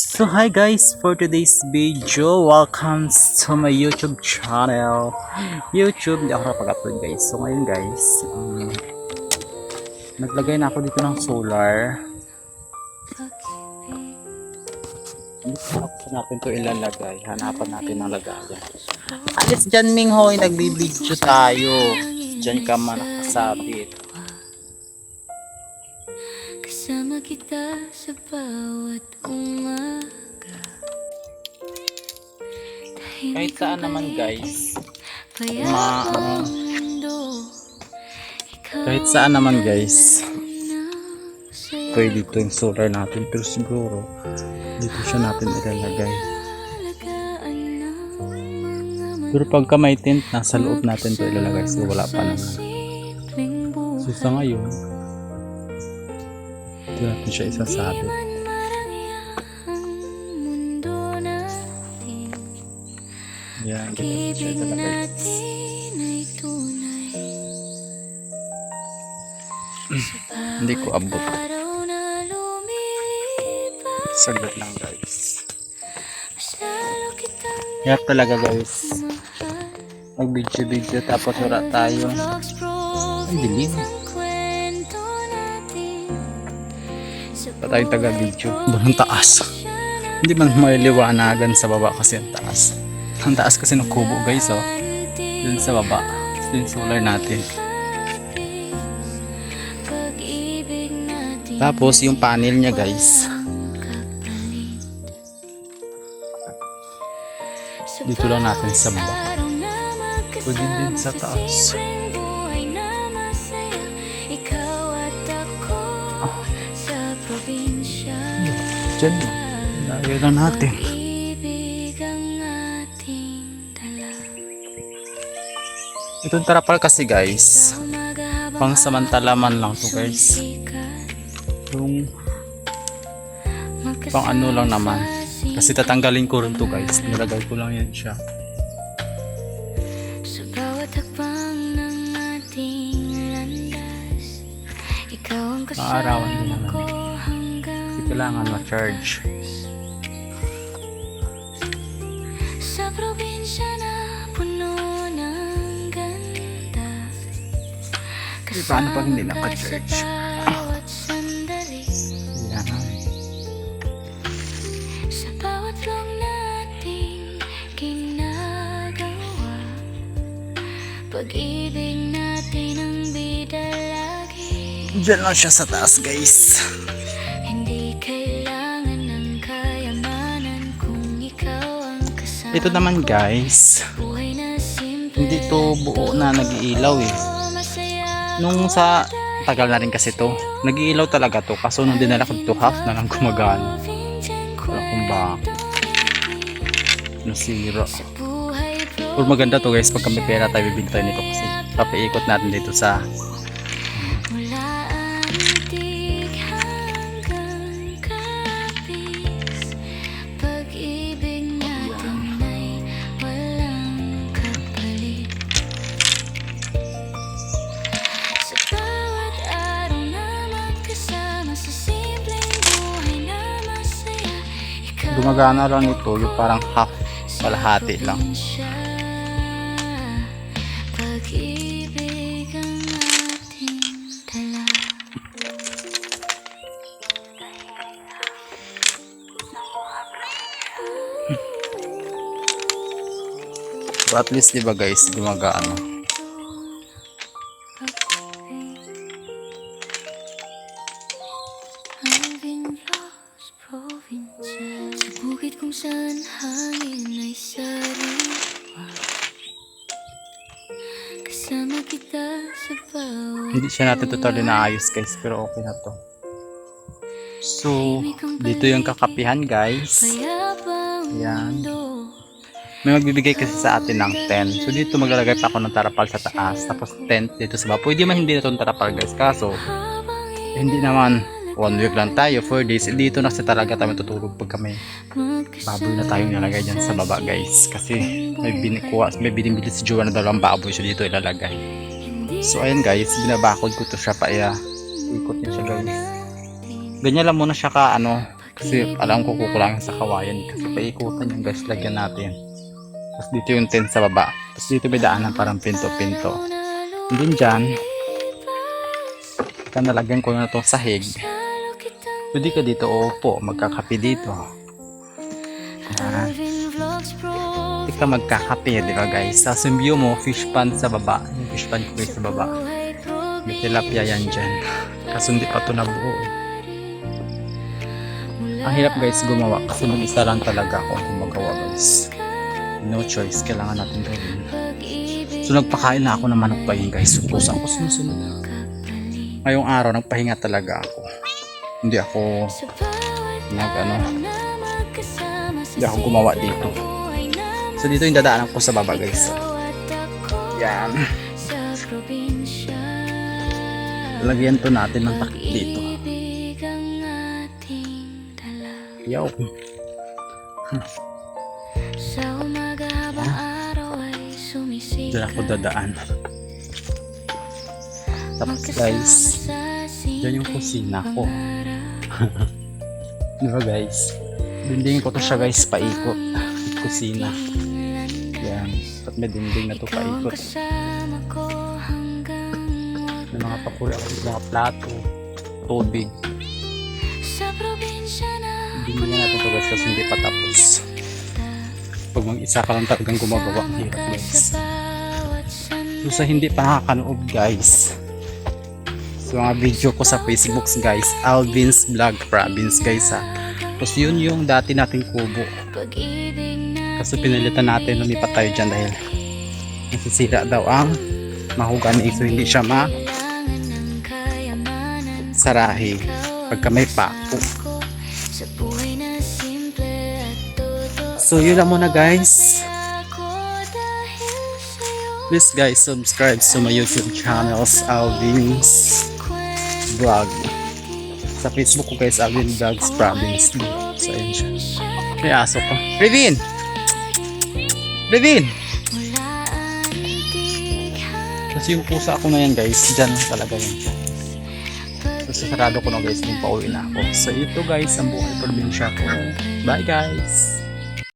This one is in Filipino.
So hi guys, for today's video, welcome to my YouTube channel. YouTube, hindi ako nakapag-upload guys. So ngayon guys, naglagay na ako dito ng solar. Dito natin to ilalagay. Hanapan natin ang lagayan. Alis dyan Minghoy, nagbibideo tayo. Dyan ka man nakasabit. Kasama kita sa bawat umaga. Kahit saan naman guys, kahit saan naman guys, pwede dito yung solar natin. Pero siguro dito siya natin ilalagay. Pero pagka may tent, nasa loob natin to ilalagay. So wala pa naman. So sa ngayon, dito natin siya isasabit. Yan, dito siya ilalagay. Hindi ko abot. Saglit lang guys. Hirap talaga guys. Mag-video tapos wala tayo. Ang dilim. Wala tayong taga-video. Ang taas. Hindi man may liwanagan sa baba kasi ang taas. Ang taas kasi ng kubo guys oh. Dun sa baba. Dun solar natin. Tapos yung panel niya guys, dito lang natin sa baba. Pwede din sa taas. Diyan lang. Lagay lang natin. Itong tarapal kasi guys, pang samantalaman lang to guys. Yung pang ano lang naman. Kasi tatanggalin ko rin to guys. Nilagay ko lang yan siya. Sa bawat hakbang ng ating landas, ikaw ang Paarawan din kasama naman. ko hanggang Kasi kailangan ma-charge. sa probinsya na puno ng ganda. Paano pag hindi Kasama ka naka-charge? sa bawat sandali, Yan. sa bawat vlog nating ginagawa. Pag-ibig natin ang bida lagi. Diyan lang siya sa taas guys. Hindi kailangan ng kayamanan kung ikaw ang kasama. Ito naman guys, Buhay na simple, hindi to buo na nag-iilaw eh. masaya. Nung sa tagal na rin kasi to, nag-iilaw talaga to. Kaso nung dinala ko to, half na lang gumagana. Wala kung bakit. Nasira. Buhay Pero maganda to guys, pag kami pera tayo bibili tayo nito kasi papaikot natin dito sa mula antig hanggang kapis. Pag-ibig natin ay walang kapalit. Sa bawat araw na magkasama, sa simpleng buhay na masaya, ikaw gumagana lang ito, yung parang half, kalahati lang. siya. Pag-ibig ang ating dala. So at least diba guys, gumagana. Alvin Vlogs Provincia, sa bukid kung saan hangin ay sariwa. Kasama kita sa bawat Hindi siya natin totally naayos guys, pero okay na to. So dito yung kakapihan guys. payapang Yan. mundo. May magbibigay kasi sa atin ng tent. So dito maglalagay pa ako ng tarapal sa taas, tapos tent dito sa baba. Pwede man hindi na itong tarapal guys, kaso hindi naman 1 week lang tayo, 4 days. Dito na sa talaga tayo tutulog pag kami. Baboy na tayong nalagay dyan sa baba guys. Kasi may binibili si Jowa na dalawang baboy siya dito ilalagay. So ayun guys, binabakod ko to siya pa iya. Ikot niya siya guys. Ganyan lang muna siya Kasi alam ko kukulangin sa kawayan. Kasi paikutan yung guys, lagyan natin. Tapos dito yung tent sa baba. Tapos dito may daanan parang pinto-pinto. And then dyan, pagka nalagyan ko na itong sahig, pwede ka dito uupo, magkakape dito. Yan. Pwede ka magkakape, di ba guys? Sa view mo, fish pan sa baba. Yung fish pan ko guys sa baba. May tilapia yan dyan. Kaso hindi pa ito nabuo. Ang hirap guys gumawa kasi mag-isa lang talaga ako gumagawa guys. No choice, kailangan natin gawin. So nagpakain na ako ng manok pa yun guys. Supos ako sumusunod. Ngayong araw nagpahinga talaga ako. Hindi ako hindi ako gumawa dito. So dito yung dadaanan ko sa baba guys. Yan. Lagyan to natin ng takip dito. Yaw. Diyan ako dadaan. Tapos guys, diyan yung kusina ko. Diba guys? Dinding ko to siya guys, paikot. Kusina. Yan. At may dinding na to paikot. May mga pakuli ako, mga plato, tubig. Hindi mo natin to guys kasi hindi pa tapos. Pag mag-isa ka lang talagang gumagawa, ang hirap guys. So sa hindi pa nakakanood guys, so mga video ko sa Facebook guys, Alvin's Vlog Province guys ha. Tapos yun yung dati nating kubo. Kasi pinalitan natin, lumipat tayo dyan dahil nasisira daw ang mahogany, so hindi siya sarahi pagka may pako. So yun lang muna guys. Please guys subscribe to my YouTube channels, Alvin's Vlog. Sa Facebook ko guys, Alvin Vlogs Province. So ayun siya. May aso ko. Revin! Revin! Kasi yung pusa ko na yan guys, dyan talaga yun. So sarado ko na guys, yung pauwi na ako. So ito guys, ang buhay probinsya ko. Bye guys!